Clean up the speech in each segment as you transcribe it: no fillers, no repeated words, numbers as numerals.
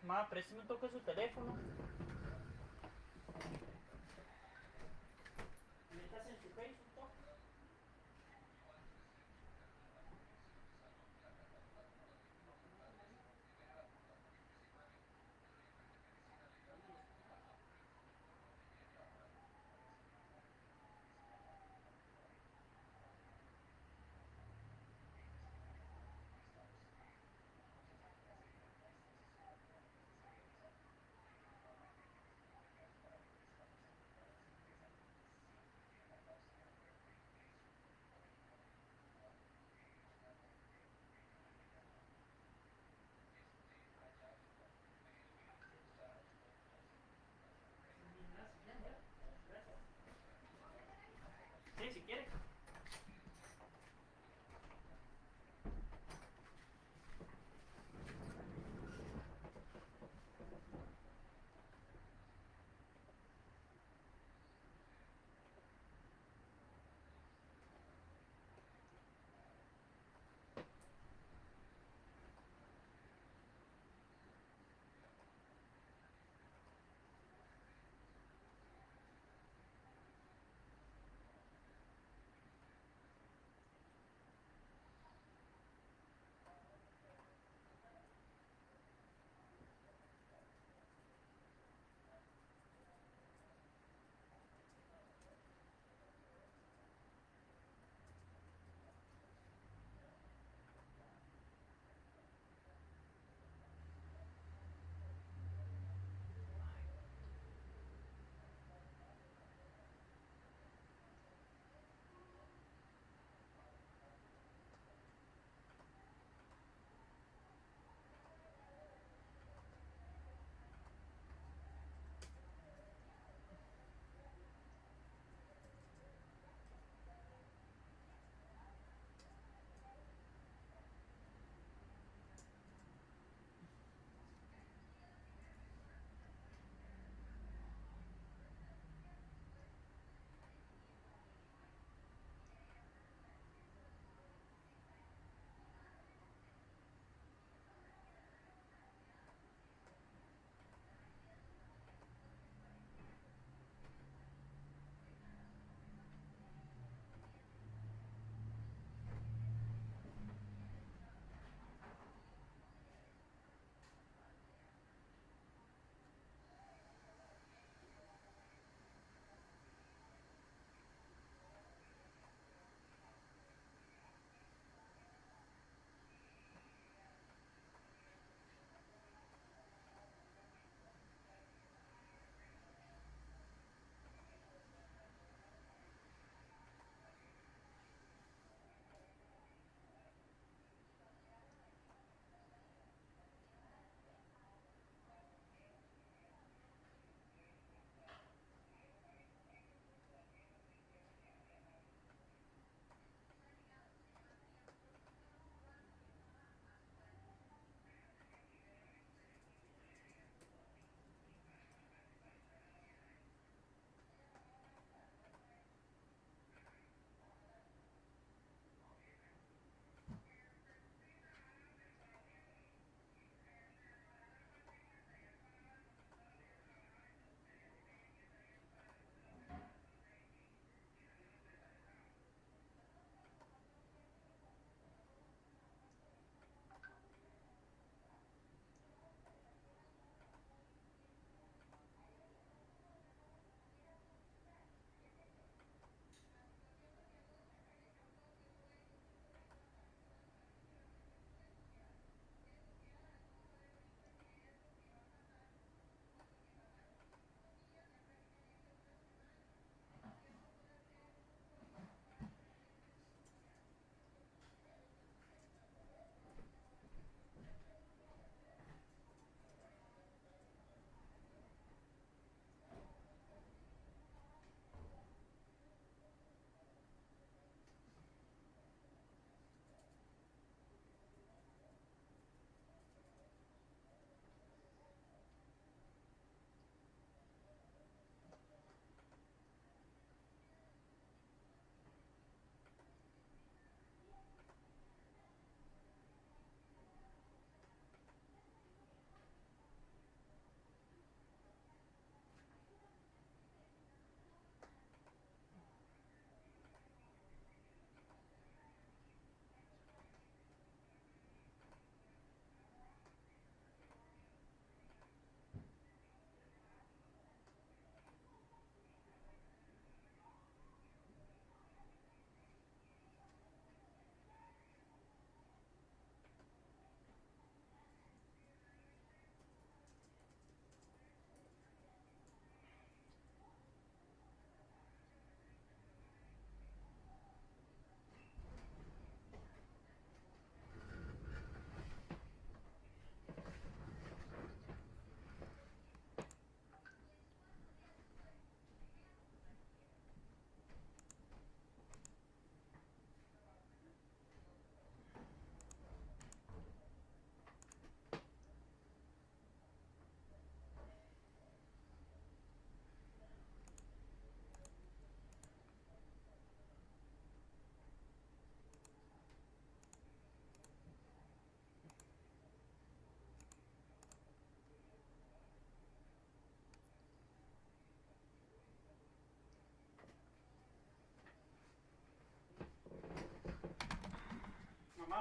Ma, préstame un toque su teléfono. ¿Estás en su Facebook, toque? Sí, si quieres.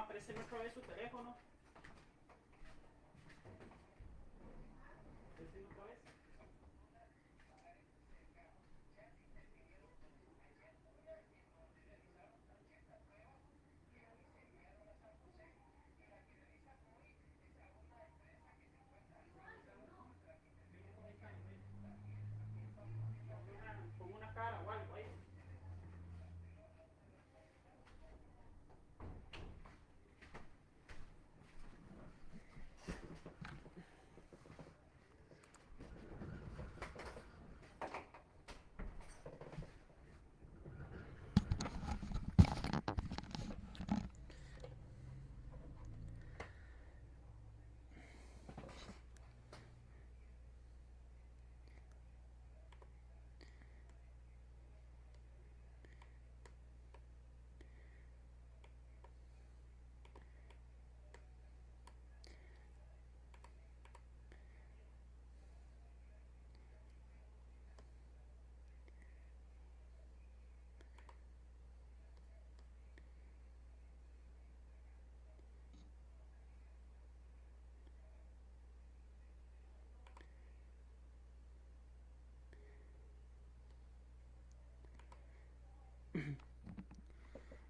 Mamá, présteme otra vez su teléfono. Présteme otra vez. Con una cara o algo ahí.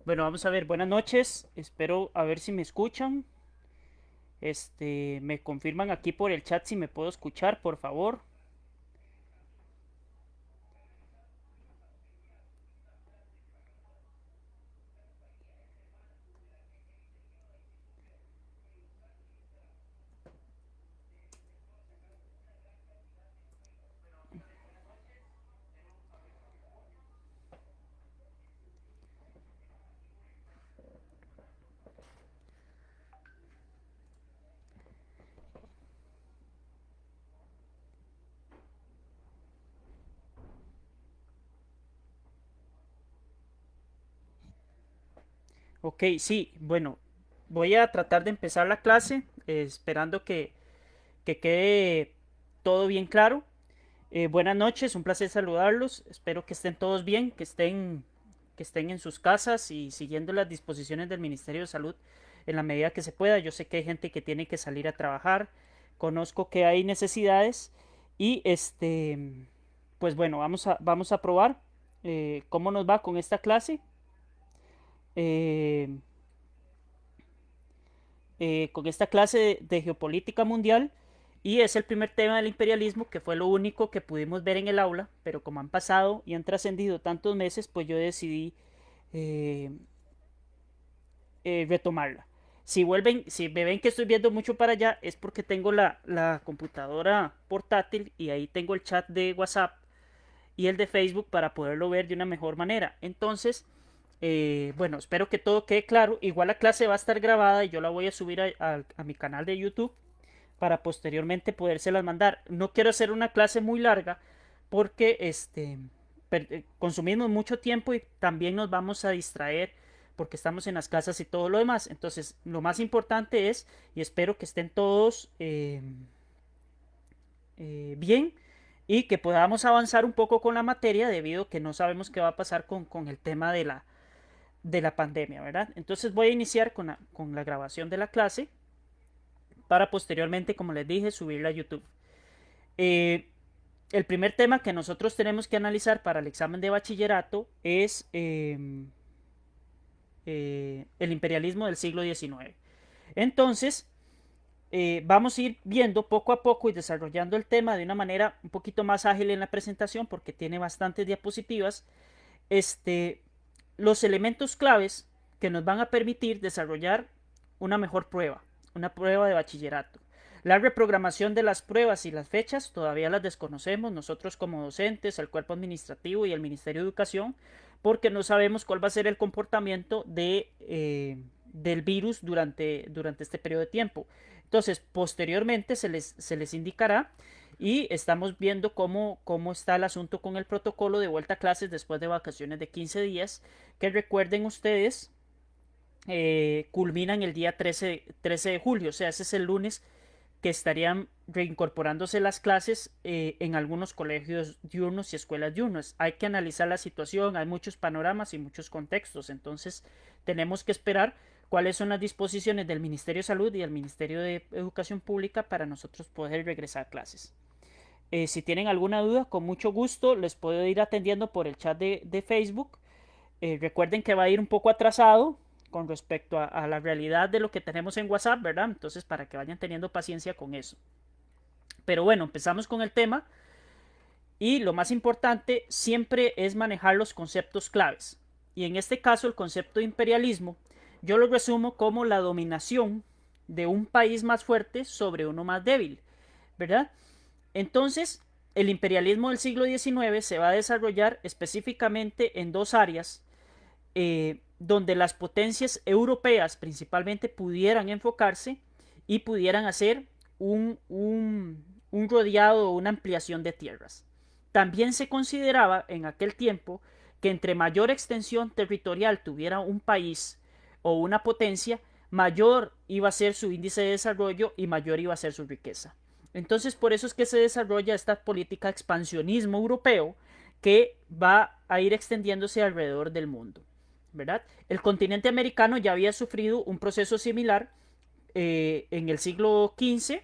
Bueno, vamos a ver, buenas noches. Espero a ver si me escuchan. Me confirman aquí por el chat si me puedo escuchar, por favor. Ok, sí, bueno, voy a tratar de empezar la clase, esperando que quede todo bien claro. Buenas noches, un placer saludarlos. Espero que estén todos bien, que estén en sus casas y siguiendo las disposiciones del Ministerio de Salud en la medida que se pueda. Yo sé que hay gente que tiene que salir a trabajar, conozco que hay necesidades y pues bueno, vamos a probar cómo nos va con esta clase. Eh, con esta clase de geopolítica mundial y es el primer tema del imperialismo que fue lo único que pudimos ver en el aula, pero como han pasado y han trascendido tantos meses, pues yo decidí eh, retomarla. Si me ven que estoy viendo mucho para allá, es porque tengo la computadora portátil y ahí tengo el chat de WhatsApp y el de Facebook para poderlo ver de una mejor manera. Entonces, bueno, espero que todo quede claro. Igual la clase va a estar grabada y yo la voy a subir a mi canal de YouTube para posteriormente podérselas mandar. No quiero hacer una clase muy larga porque consumimos mucho tiempo y también nos vamos a distraer porque estamos en las casas y todo lo demás. Entonces, lo más importante es, y espero que estén todos bien y que podamos avanzar un poco con la materia debido a que no sabemos qué va a pasar con el tema de la pandemia, ¿verdad? Entonces voy a iniciar con la grabación de la clase para posteriormente, como les dije, subirla a YouTube. Eh, el primer tema que nosotros tenemos que analizar para el examen de bachillerato es el imperialismo del siglo XIX. Entonces, vamos a ir viendo poco a poco y desarrollando el tema de una manera un poquito más ágil en la presentación porque tiene bastantes diapositivas. Los elementos claves que nos van a permitir desarrollar una mejor prueba, una prueba de bachillerato. La reprogramación de las pruebas y las fechas todavía las desconocemos nosotros como docentes, el cuerpo administrativo y el Ministerio de Educación, porque no sabemos cuál va a ser el comportamiento del virus durante este periodo de tiempo. Entonces, posteriormente se les indicará y estamos viendo cómo está el asunto con el protocolo de vuelta a clases después de vacaciones de 15 días, que recuerden ustedes, culminan el día 13 de julio, o sea, ese es el lunes que estarían reincorporándose las clases en algunos colegios diurnos y escuelas diurnas. Hay que analizar la situación, hay muchos panoramas y muchos contextos, entonces tenemos que esperar cuáles son las disposiciones del Ministerio de Salud y del Ministerio de Educación Pública para nosotros poder regresar a clases. Si tienen alguna duda, con mucho gusto les puedo ir atendiendo por el chat de Facebook. Recuerden que va a ir un poco atrasado con respecto a la realidad de lo que tenemos en WhatsApp, ¿verdad? Entonces, para que vayan teniendo paciencia con eso. Pero bueno, empezamos con el tema. Y lo más importante siempre es manejar los conceptos claves. Y en este caso, el concepto de imperialismo, yo lo resumo como la dominación de un país más fuerte sobre uno más débil, ¿verdad? Entonces, el imperialismo del siglo XIX se va a desarrollar específicamente en dos áreas donde las potencias europeas principalmente pudieran enfocarse y pudieran hacer un rodeado o una ampliación de tierras. También se consideraba en aquel tiempo que entre mayor extensión territorial tuviera un país o una potencia, mayor iba a ser su índice de desarrollo y mayor iba a ser su riqueza. Entonces, por eso es que se desarrolla esta política de expansionismo europeo que va a ir extendiéndose alrededor del mundo, ¿verdad? El continente americano ya había sufrido un proceso similar en el siglo XV,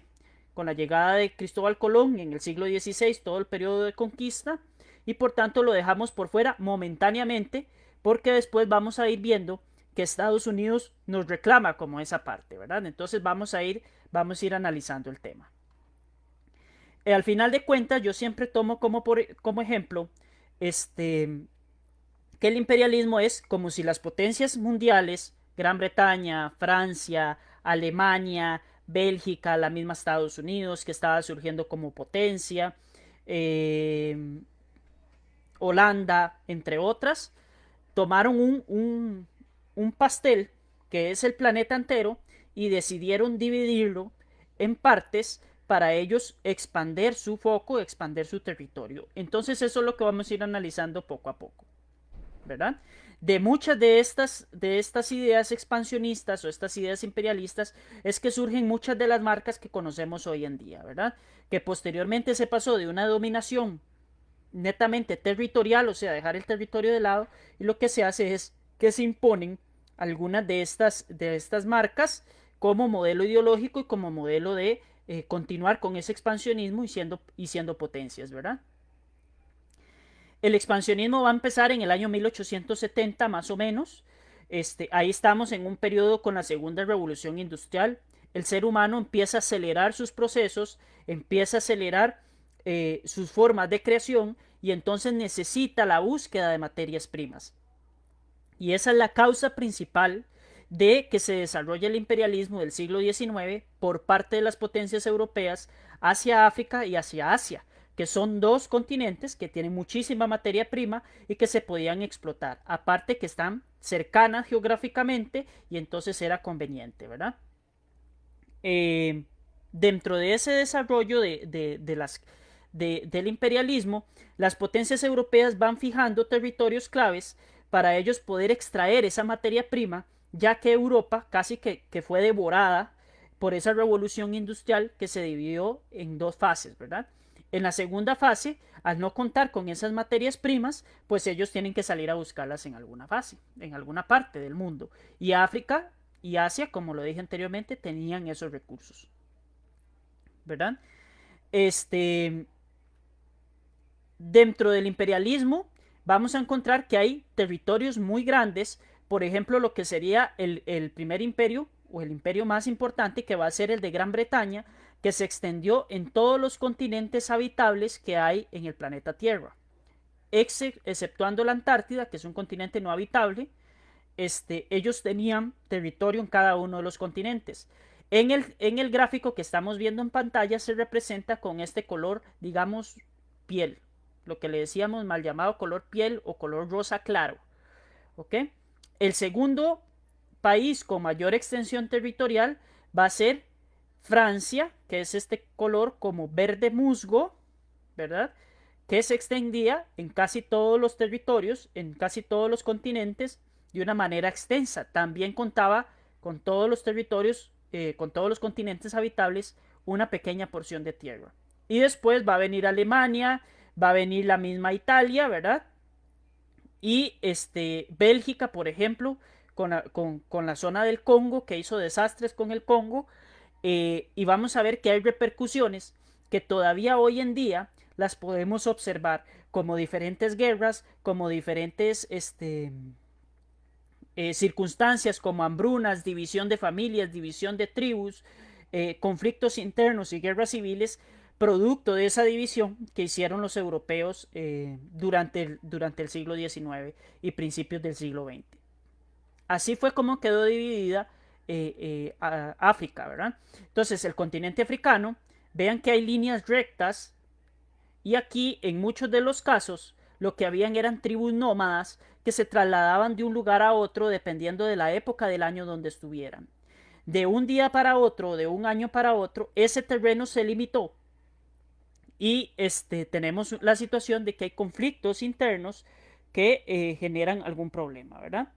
con la llegada de Cristóbal Colón, en el siglo XVI, todo el periodo de conquista, y por tanto lo dejamos por fuera momentáneamente, porque después vamos a ir viendo que Estados Unidos nos reclama como esa parte, ¿verdad? Entonces vamos a ir analizando el tema. Al final de cuentas, yo siempre tomo como ejemplo que el imperialismo es como si las potencias mundiales, Gran Bretaña, Francia, Alemania, Bélgica, la misma Estados Unidos que estaba surgiendo como potencia, Holanda, entre otras, tomaron un pastel que es el planeta entero y decidieron dividirlo en partes para ellos expandir su foco, expandir su territorio. Entonces eso es lo que vamos a ir analizando poco a poco, ¿verdad? De muchas de estas ideas expansionistas o estas ideas imperialistas es que surgen muchas de las marcas que conocemos hoy en día, ¿verdad? Que posteriormente se pasó de una dominación netamente territorial, o sea, dejar el territorio de lado, y lo que se hace es que se imponen algunas de estas marcas como modelo ideológico y como modelo de continuar con ese expansionismo y siendo potencias, ¿verdad? El expansionismo va a empezar en el año 1870 más o menos. Ahí estamos en un periodo con la segunda revolución industrial. El ser humano empieza a acelerar sus procesos, empieza a acelerar sus formas de creación y entonces necesita la búsqueda de materias primas. Y esa es la causa principal de que se desarrolle el imperialismo del siglo XIX por parte de las potencias europeas hacia África y hacia Asia, que son dos continentes que tienen muchísima materia prima y que se podían explotar, aparte que están cercanas geográficamente y entonces era conveniente, ¿verdad? Dentro de ese desarrollo del imperialismo, las potencias europeas van fijando territorios claves para ellos poder extraer esa materia prima, ya que Europa casi que fue devorada por esa revolución industrial que se dividió en dos fases, ¿verdad? En la segunda fase, al no contar con esas materias primas, pues ellos tienen que salir a buscarlas en alguna fase, en alguna parte del mundo. Y África y Asia, como lo dije anteriormente, tenían esos recursos, ¿verdad? Dentro del imperialismo vamos a encontrar que hay territorios muy grandes, por ejemplo, lo que sería el primer imperio o el imperio más importante, que va a ser el de Gran Bretaña, que se extendió en todos los continentes habitables que hay en el planeta Tierra, exceptuando la Antártida, que es un continente no habitable. Ellos tenían territorio en cada uno de los continentes. En el gráfico que estamos viendo en pantalla se representa con este color, digamos, piel, lo que le decíamos mal llamado color piel o color rosa claro, ¿ok? El segundo país con mayor extensión territorial va a ser Francia, que es este color como verde musgo, ¿verdad? Que se extendía en casi todos los territorios, en casi todos los continentes, de una manera extensa. También contaba con todos los territorios, con todos los continentes habitables, una pequeña porción de tierra. Y después va a venir Alemania, va a venir la misma Italia, ¿verdad? Y Bélgica, por ejemplo, con la zona del Congo, que hizo desastres con el Congo, y vamos a ver que hay repercusiones que todavía hoy en día las podemos observar como diferentes guerras, como diferentes circunstancias como hambrunas, división de familias, división de tribus, conflictos internos y guerras civiles, producto de esa división que hicieron los europeos durante el siglo XIX y principios del siglo XX. Así fue como quedó dividida África, ¿verdad? Entonces, el continente africano, vean que hay líneas rectas y aquí, en muchos de los casos, lo que habían eran tribus nómadas que se trasladaban de un lugar a otro dependiendo de la época del año donde estuvieran. De un día para otro, de un año para otro, ese terreno se limitó y tenemos la situación de que hay conflictos internos que generan algún problema, ¿verdad?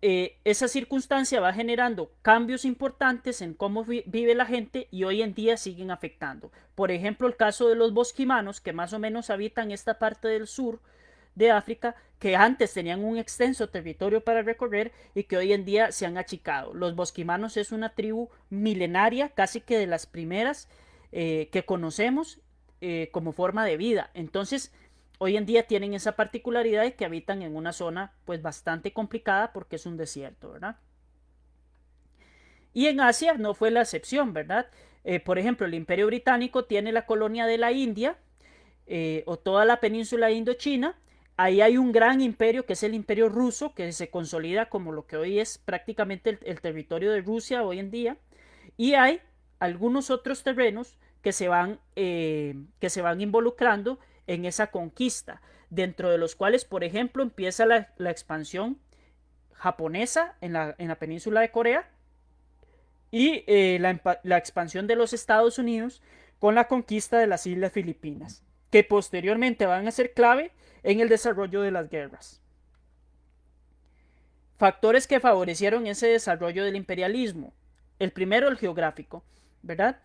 Esa circunstancia va generando cambios importantes en cómo vive la gente y hoy en día siguen afectando. Por ejemplo, el caso de los bosquimanos, que más o menos habitan esta parte del sur de África, que antes tenían un extenso territorio para recorrer y que hoy en día se han achicado. Los bosquimanos es una tribu milenaria, casi que de las primeras que conocemos como forma de vida. Entonces, hoy en día tienen esa particularidad de que habitan en una zona pues bastante complicada porque es un desierto, ¿verdad? Y en Asia no fue la excepción, ¿verdad? Por ejemplo, el Imperio Británico tiene la colonia de la India o toda la península indochina. Ahí hay un gran imperio que es el Imperio Ruso, que se consolida como lo que hoy es prácticamente el territorio de Rusia hoy en día. Y hay algunos otros terrenos que se van involucrando en esa conquista, dentro de los cuales, por ejemplo, empieza la expansión japonesa en la península de Corea y la expansión de los Estados Unidos con la conquista de las Islas Filipinas, que posteriormente van a ser clave en el desarrollo de las guerras. Factores que favorecieron ese desarrollo del imperialismo. El primero, el geográfico, ¿verdad?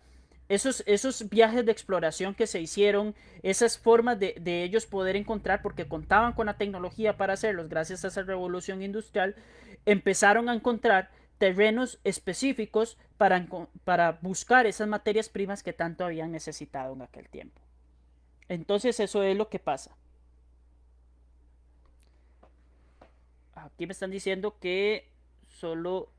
Esos viajes de exploración que se hicieron, esas formas de ellos poder encontrar, porque contaban con la tecnología para hacerlos gracias a esa revolución industrial, empezaron a encontrar terrenos específicos para buscar esas materias primas que tanto habían necesitado en aquel tiempo. Entonces eso es lo que pasa. Aquí me están diciendo que solo...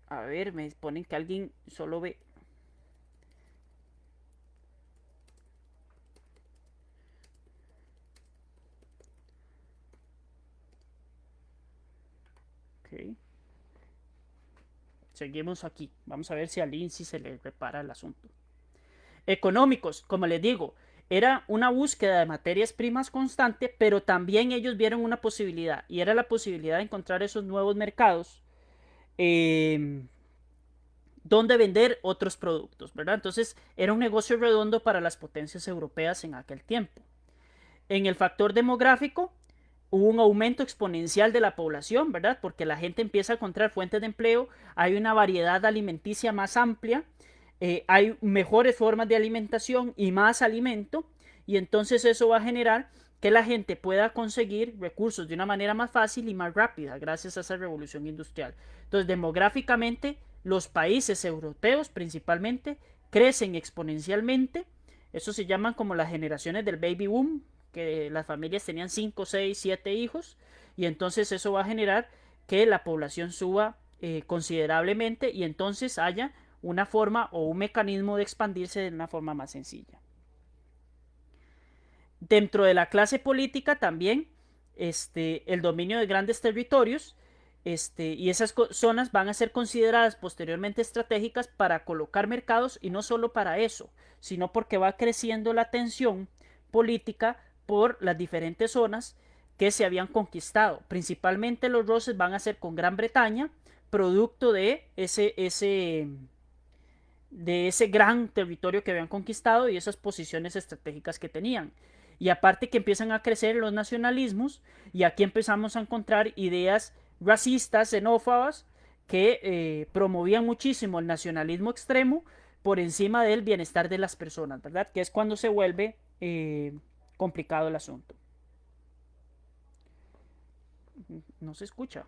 A ver, me ponen que alguien solo ve... Ok. Seguimos aquí. Vamos a ver si a Lindsay se le repara el asunto. Económicos, como les digo, era una búsqueda de materias primas constante, pero también ellos vieron una posibilidad, y era la posibilidad de encontrar esos nuevos mercados donde vender otros productos, ¿verdad? Entonces era un negocio redondo para las potencias europeas en aquel tiempo. En el factor demográfico hubo un aumento exponencial de la población, ¿verdad? Porque la gente empieza a encontrar fuentes de empleo, hay una variedad alimenticia más amplia, hay mejores formas de alimentación y más alimento, y entonces eso va a generar que la gente pueda conseguir recursos de una manera más fácil y más rápida gracias a esa revolución industrial. Entonces, demográficamente, los países europeos principalmente crecen exponencialmente. Eso se llaman como las generaciones del baby boom, que las familias tenían 5, 6, 7 hijos, y entonces eso va a generar que la población suba considerablemente y entonces haya una forma o un mecanismo de expandirse de una forma más sencilla. Dentro de la clase política también el dominio de grandes territorios y esas zonas van a ser consideradas posteriormente estratégicas para colocar mercados, y no solo para eso, sino porque va creciendo la tensión política por las diferentes zonas que se habían conquistado. Principalmente los roces van a ser con Gran Bretaña, producto de ese gran territorio que habían conquistado y esas posiciones estratégicas que tenían. Y aparte que empiezan a crecer los nacionalismos, y aquí empezamos a encontrar ideas racistas, xenófobas, que promovían muchísimo el nacionalismo extremo por encima del bienestar de las personas, ¿verdad? Que es cuando se vuelve complicado el asunto. No se escucha.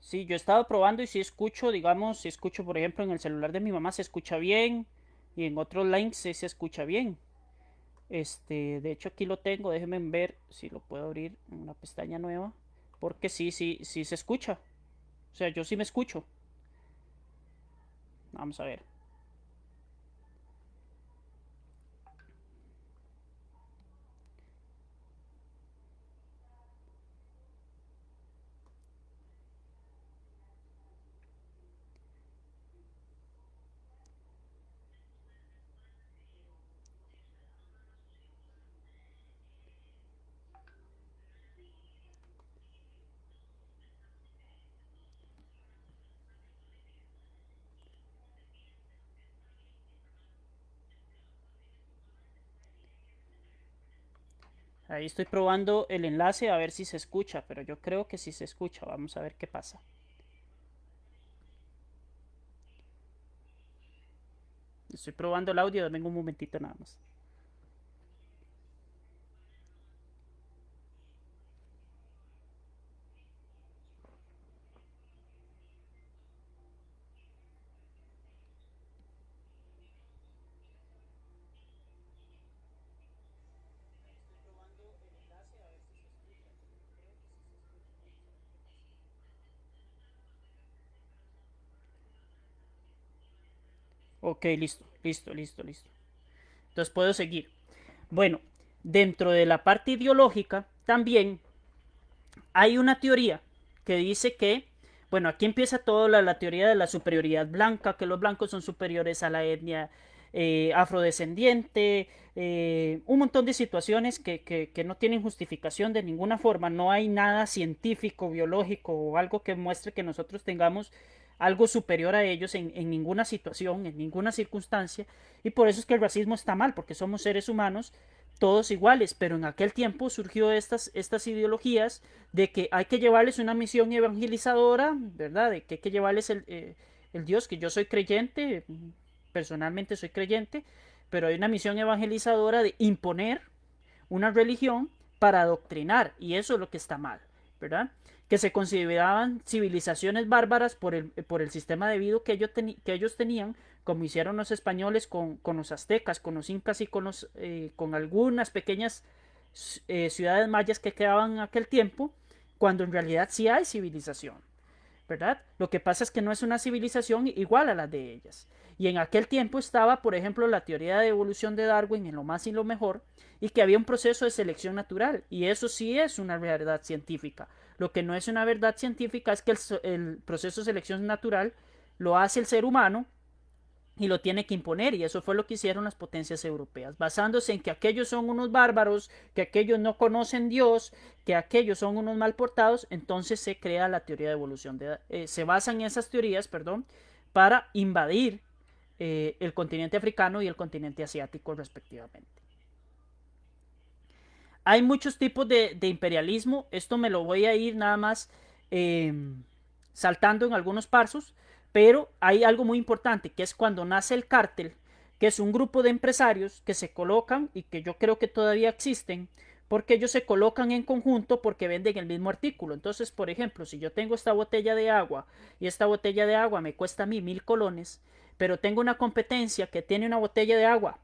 Sí, yo he estado probando y si escucho, digamos, si escucho, por ejemplo, en el celular de mi mamá se escucha bien y en otros links sí se escucha bien. De hecho aquí lo tengo, déjenme ver si lo puedo abrir en una pestaña nueva, porque sí, sí, sí se escucha. O sea, yo sí me escucho. Vamos a ver. Ahí estoy probando el enlace a ver si se escucha, pero yo creo que sí se escucha. Vamos a ver qué pasa. Estoy probando el audio, dame un momentito nada más. Ok, listo, listo, listo, listo. Entonces puedo seguir. Bueno, dentro de la parte ideológica también hay una teoría que dice que, bueno, aquí empieza toda la teoría de la superioridad blanca, que los blancos son superiores a la etnia afrodescendiente, un montón de situaciones que no tienen justificación de ninguna forma, no hay nada científico, biológico o algo que muestre que nosotros tengamos algo superior a ellos en ninguna situación, en ninguna circunstancia, y por eso es que el racismo está mal, porque somos seres humanos todos iguales, pero en aquel tiempo surgió estas ideologías de que hay que llevarles una misión evangelizadora, ¿verdad? De que hay que llevarles el Dios, que yo soy creyente, personalmente soy creyente, pero hay una misión evangelizadora de imponer una religión para adoctrinar, y eso es lo que está mal, ¿verdad? Que se consideraban civilizaciones bárbaras por el sistema de vida que ellos tenían, como hicieron los españoles con los aztecas, con los incas y con algunas pequeñas ciudades mayas que quedaban en aquel tiempo, cuando en realidad sí hay civilización, ¿verdad? Lo que pasa es que no es una civilización igual a la de ellas. Y en aquel tiempo estaba, por ejemplo, la teoría de evolución de Darwin en lo más y lo mejor, y que había un proceso de selección natural, y eso sí es una verdad científica. Lo que no es una verdad científica es que el proceso de selección natural lo hace el ser humano y lo tiene que imponer, y eso fue lo que hicieron las potencias europeas, basándose en que aquellos son unos bárbaros, que aquellos no conocen Dios, que aquellos son unos mal portados. Entonces se crea la teoría de evolución, se basan en esas teorías, perdón, para invadir el continente africano y el continente asiático respectivamente. Hay muchos tipos de imperialismo, esto me lo voy a ir nada más eh, saltando en algunos pasos, pero hay algo muy importante, que es cuando nace el cártel, que es un grupo de empresarios que se colocan y que yo creo que todavía existen, porque ellos se colocan en conjunto porque venden el mismo artículo. Entonces, por ejemplo, si yo tengo esta botella de agua y esta botella de agua me cuesta a mí 1.000 colones, pero tengo una competencia que tiene una botella de agua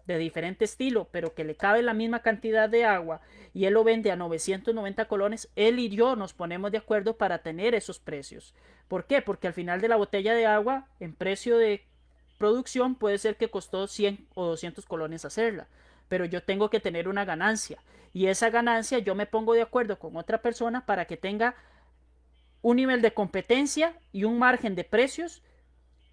de diferente estilo, pero que le cabe la misma cantidad de agua y él lo vende a 990 colones, él y yo nos ponemos de acuerdo para tener esos precios. ¿Por qué? Porque al final de la botella de agua, en precio de producción, puede ser que costó 100 o 200 colones hacerla, pero yo tengo que tener una ganancia, y esa ganancia yo me pongo de acuerdo con otra persona para que tenga un nivel de competencia y un margen de precios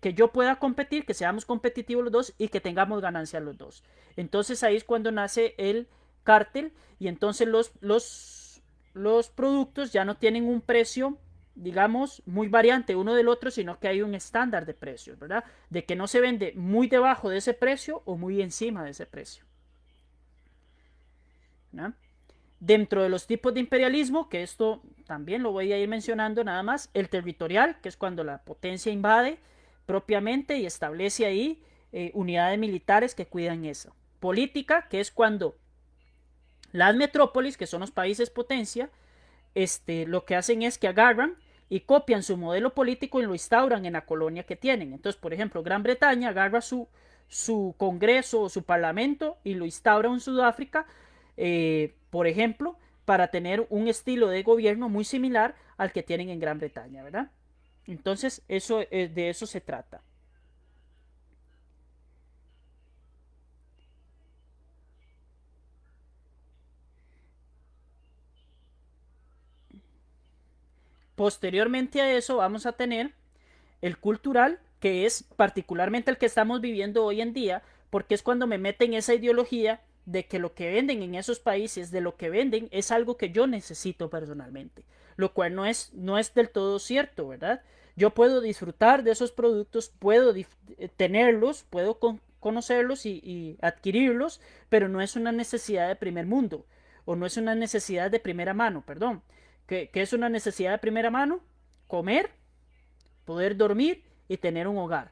que yo pueda competir, que seamos competitivos los dos y que tengamos ganancias los dos. Entonces ahí es cuando nace el cártel y entonces los productos ya no tienen un precio, digamos, muy variante uno del otro, sino que hay un estándar de precios, ¿verdad? De que no se vende muy debajo de ese precio o muy encima de ese precio, ¿no? Dentro de los tipos de imperialismo, que esto también lo voy a ir mencionando nada más, el territorial, que es cuando la potencia invade propiamente y establece ahí unidades militares que cuidan eso. Política, que es cuando las metrópolis, que son los países potencia, lo que hacen es que agarran y copian su modelo político y lo instauran en la colonia que tienen. Entonces, por ejemplo, Gran Bretaña agarra su congreso o su parlamento y lo instaura en Sudáfrica, por ejemplo, para tener un estilo de gobierno muy similar al que tienen en Gran Bretaña, ¿verdad? Entonces, de eso se trata. Posteriormente a eso vamos a tener el cultural, que es particularmente el que estamos viviendo hoy en día, porque es cuando me meten esa ideología de que lo que venden en esos países, de lo que venden, es algo que yo necesito personalmente, lo cual no es del todo cierto, ¿verdad? Yo puedo disfrutar de esos productos, puedo tenerlos, puedo conocerlos y adquirirlos, pero no es una necesidad de primer mundo, o no es una necesidad de primera mano, perdón. ¿Qué es una necesidad de primera mano? Comer, poder dormir y tener un hogar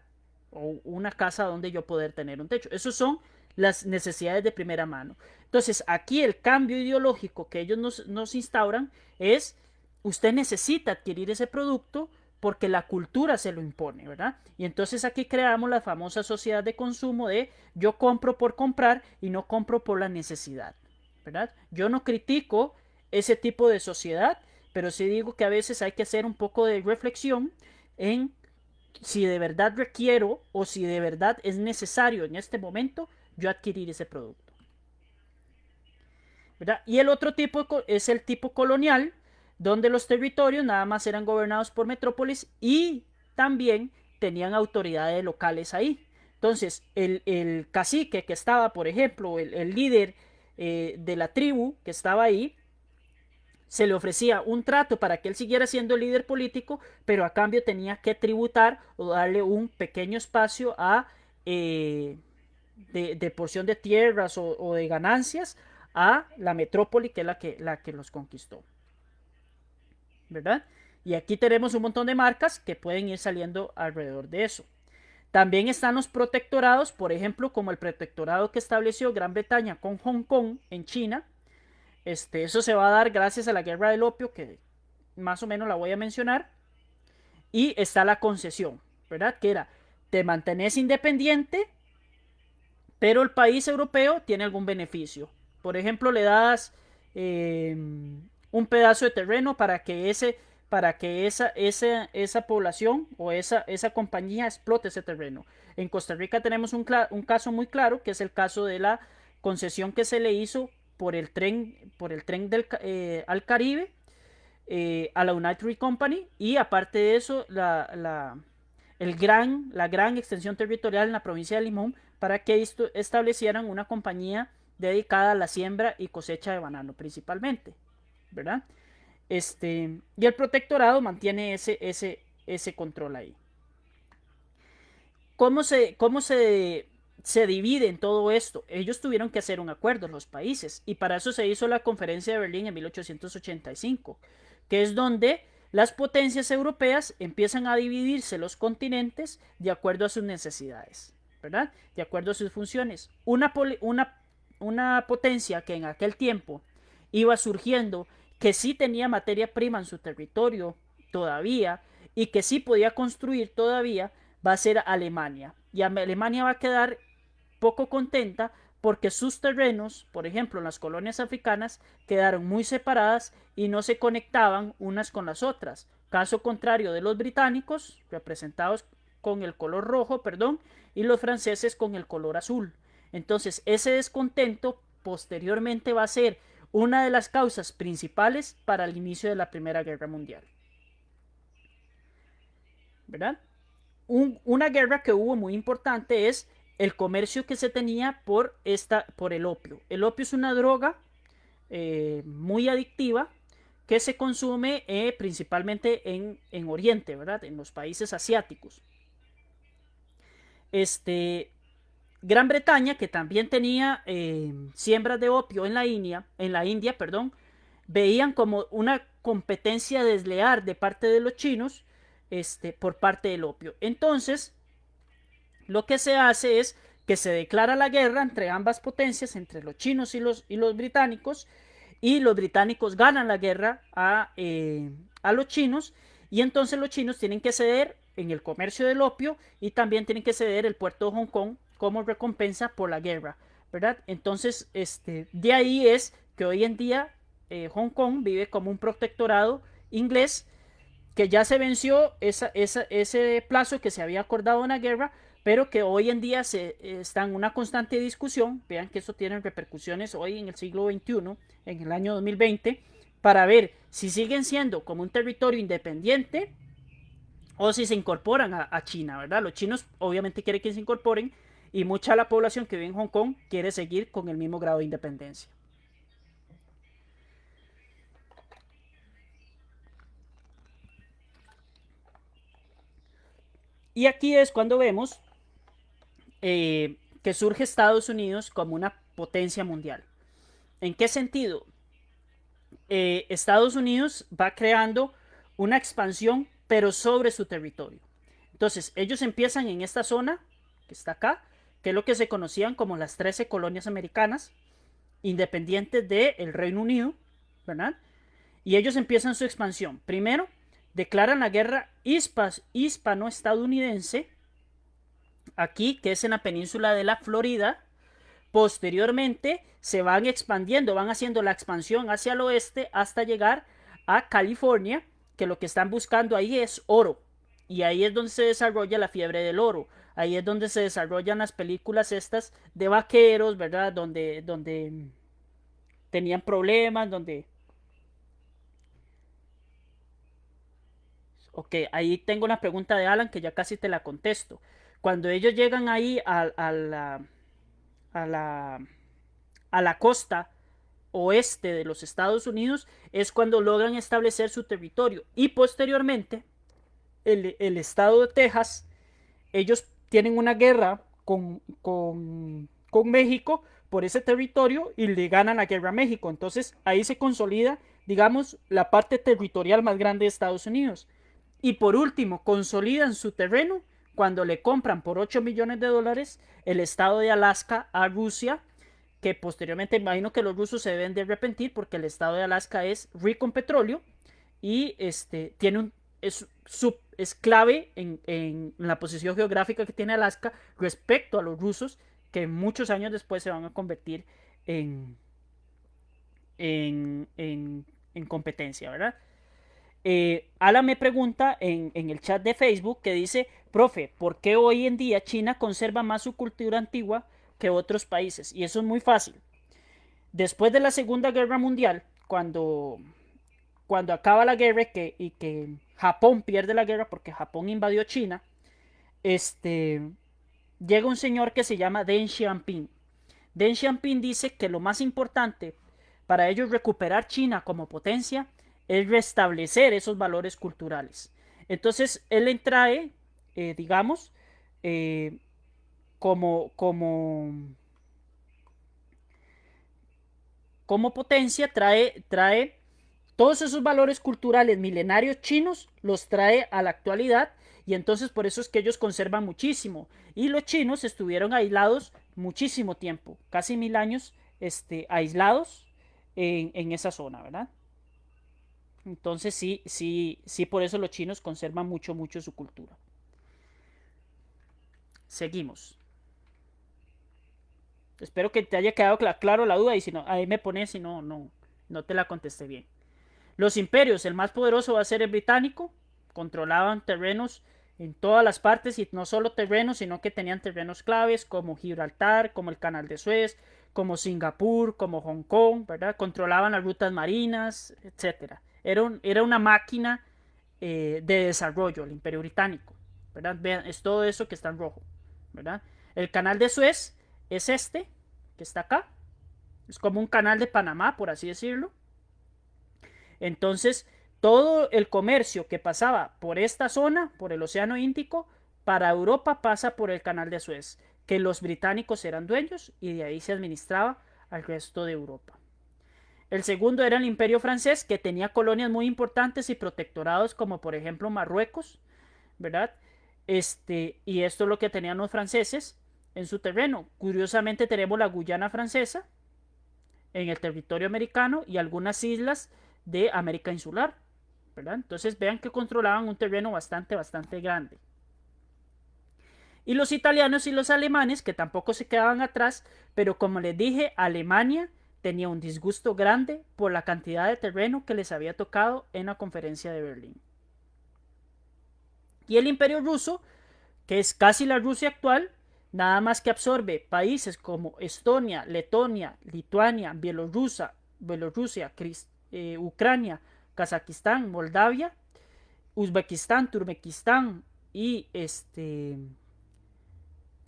o una casa donde yo poder tener un techo. Esos son las necesidades de primera mano. Entonces, aquí el cambio ideológico que ellos nos instauran es, usted necesita adquirir ese producto porque la cultura se lo impone, ¿verdad? Y entonces aquí creamos la famosa sociedad de consumo de yo compro por comprar y no compro por la necesidad, ¿verdad? Yo no critico ese tipo de sociedad, pero sí digo que a veces hay que hacer un poco de reflexión en si de verdad requiero o si de verdad es necesario en este momento yo adquirir ese producto, ¿verdad? Y el otro tipo es el tipo colonial, donde los territorios nada más eran gobernados por metrópolis y también tenían autoridades locales ahí. Entonces, el cacique que estaba, por ejemplo, el líder de la tribu que estaba ahí, se le ofrecía un trato para que él siguiera siendo líder político, pero a cambio tenía que tributar o darle un pequeño espacio de porción de tierras o de ganancias a la metrópoli que es la que los conquistó, ¿verdad? Y aquí tenemos un montón de marcas que pueden ir saliendo alrededor de eso. También están los protectorados, por ejemplo, como el protectorado que estableció Gran Bretaña con Hong Kong en China. Eso se va a dar gracias a la guerra del opio, que más o menos la voy a mencionar. Y está la concesión, ¿verdad? Que era, te mantenés independiente, pero el país europeo tiene algún beneficio. Por ejemplo, le das un pedazo de terreno para que esa población o esa compañía explote ese terreno. En Costa Rica tenemos un caso muy claro, que es el caso de la concesión que se le hizo por el tren al Caribe, a la United Company, y aparte de eso la gran extensión territorial en la provincia de Limón para que establecieran una compañía dedicada a la siembra y cosecha de banano principalmente, ¿verdad? Y el protectorado mantiene ese control ahí. ¿Cómo se divide en todo esto? Ellos tuvieron que hacer un acuerdo, los países, y para eso se hizo la Conferencia de Berlín en 1885, que es donde las potencias europeas empiezan a dividirse los continentes de acuerdo a sus necesidades, ¿verdad? De acuerdo a sus funciones. Una potencia que en aquel tiempo iba surgiendo, que sí tenía materia prima en su territorio todavía y que sí podía construir todavía, va a ser Alemania. Y Alemania va a quedar poco contenta porque sus terrenos, por ejemplo, en las colonias africanas, quedaron muy separadas y no se conectaban unas con las otras. Caso contrario de los británicos, representados con el color rojo, perdón, y los franceses con el color azul. Entonces, ese descontento posteriormente va a ser una de las causas principales para el inicio de la Primera Guerra Mundial, ¿verdad? una guerra que hubo muy importante es el comercio que se tenía por el opio. El opio es una droga muy adictiva que se consume principalmente en Oriente, ¿verdad? En los países asiáticos. Este, Gran Bretaña, que también tenía siembras de opio en la India, perdón, veían como una competencia desleal de parte de los chinos por parte del opio. Entonces, lo que se hace es que se declara la guerra entre ambas potencias, entre los chinos y los británicos, y los británicos ganan la guerra a los chinos, y entonces los chinos tienen que ceder en el comercio del opio y también tienen que ceder el puerto de Hong Kong como recompensa por la guerra, ¿verdad? Entonces, de ahí es que hoy en día Hong Kong vive como un protectorado inglés, que ya se venció ese plazo que se había acordado en la guerra, pero que hoy en día está en una constante discusión. Vean que eso tiene repercusiones hoy en el siglo XXI, en el año 2020, para ver si siguen siendo como un territorio independiente o si se incorporan a China, ¿verdad? Los chinos obviamente quieren que se incorporen y mucha de la población que vive en Hong Kong quiere seguir con el mismo grado de independencia. Y aquí es cuando vemos que surge Estados Unidos como una potencia mundial. ¿En qué sentido? Estados Unidos va creando una expansión, pero sobre su territorio. Entonces, ellos empiezan en esta zona, que está acá, que es lo que se conocían como las 13 colonias americanas, independientes del Reino Unido, ¿verdad? Y ellos empiezan su expansión. Primero, declaran la guerra hispano-estadounidense, aquí, que es en la península de la Florida. Posteriormente se van expandiendo, van haciendo la expansión hacia el oeste hasta llegar a California, que lo que están buscando ahí es oro. Y ahí es donde se desarrolla la fiebre del oro. Ahí es donde se desarrollan las películas estas de vaqueros, ¿verdad? Donde tenían problemas, donde... Ok, ahí tengo una pregunta de Alan que ya casi te la contesto. Cuando ellos llegan ahí a la, a la costa oeste de los Estados Unidos es cuando logran establecer su territorio. Y posteriormente, el estado de Texas, ellos tienen una guerra con México por ese territorio y le ganan la guerra a México. Entonces ahí se consolida, digamos, la parte territorial más grande de Estados Unidos. Y por último, consolidan su terreno cuando le compran por 8 millones de dólares el estado de Alaska a Rusia, que posteriormente imagino que los rusos se deben de arrepentir porque el estado de Alaska es rico en petróleo y tiene es clave en la posición geográfica que tiene Alaska respecto a los rusos, que muchos años después se van a convertir en, en competencia, ¿verdad? Alan me pregunta en el chat de Facebook que dice, profe, ¿por qué hoy en día China conserva más su cultura antigua que otros países? Y eso es muy fácil. Después de la Segunda Guerra Mundial, cuando acaba la guerra y que Japón pierde la guerra porque Japón invadió China, este, llega un señor que se llama Deng Xiaoping. Deng Xiaoping dice que lo más importante para ellos recuperar China como potencia es restablecer esos valores culturales. Entonces él le trae, digamos, eh, como, como, como potencia, trae todos esos valores culturales milenarios chinos, los trae a la actualidad y entonces por eso es que ellos conservan muchísimo. Y los chinos estuvieron aislados muchísimo tiempo, casi 1000 años aislados en esa zona, ¿verdad? Entonces sí, sí, sí, por eso los chinos conservan mucho, mucho su cultura. Seguimos. Espero que te haya quedado claro la duda y si no, ahí me pones si no, no te la contesté bien. Los imperios, el más poderoso va a ser el británico, controlaban terrenos en todas las partes y no solo terrenos, sino que tenían terrenos claves como Gibraltar, como el Canal de Suez, como Singapur, como Hong Kong, ¿verdad? Controlaban las rutas marinas, etcétera. Era una máquina de desarrollo, el imperio británico. ¿verdad? Vean, es todo eso que está en rojo, ¿verdad? El canal de Suez es este, que está acá. Es como un canal de Panamá, por así decirlo. Entonces, todo el comercio que pasaba por esta zona, por el Océano Índico, para Europa pasa por el canal de Suez, que los británicos eran dueños y de ahí se administraba al resto de Europa. El segundo era el Imperio francés, que tenía colonias muy importantes y protectorados, como por ejemplo Marruecos, ¿verdad? Y esto es lo que tenían los franceses en su terreno. Curiosamente tenemos la Guyana francesa en el territorio americano y algunas islas de América insular, ¿verdad? Entonces vean que controlaban un terreno bastante grande. Y los italianos y los alemanes, que tampoco se quedaban atrás, pero como les dije, Alemania tenía un disgusto grande por la cantidad de terreno que les había tocado en la conferencia de Berlín. Y el imperio ruso, que es casi la Rusia actual, nada más que absorbe países como Estonia, Letonia, Lituania, Bielorrusia, Ucrania, Kazajistán, Moldavia, Uzbekistán, Turkmenistán y